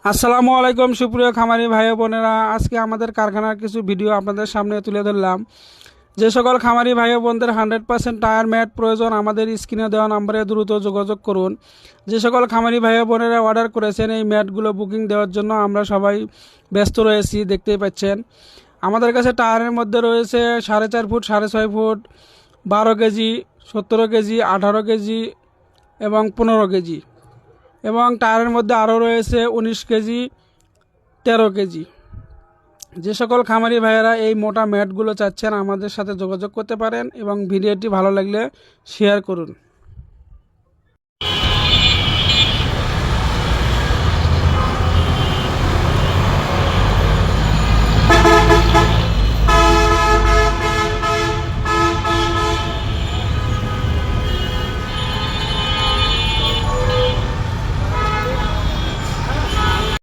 আসসালামু আলাইকুম সুপ্রিয় খামারি ভাই বোনেরা, আজকে আমাদের কারখানার কিছু ভিডিও আপনাদের সামনে তুলে ধরলাম। যে সকল খামারি ভাই বোনদের 100% টায়ার ম্যাট প্রয়োজন, আমাদের স্ক্রিনে দেওয়া নম্বরে দ্রুত যোগাযোগ করুন। যে সকল খামারি ভাই বোনেরা অর্ডার করেছেন এই ম্যাটগুলো বুকিং দেওয়ার জন্য আমরা সবাই ব্যস্ত রয়েছি, দেখতেই পাচ্ছেন। আমাদের কাছে টায়ারের মধ্যে রয়েছে 4.5 foot, 6.5 foot, 12 KG, 17 KG, 18 KG এবং 15 কেজি, এবং টায়ারের মধ্যে আরও রয়েছে 19 কেজি, 13 কেজি। যে সকল খামারি ভাইয়েরা এই মোটা ম্যাটগুলো চাচ্ছেন আমাদের সাথে যোগাযোগ করতে পারেন এবং ভিডিওটি ভালো লাগলে শেয়ার করুন।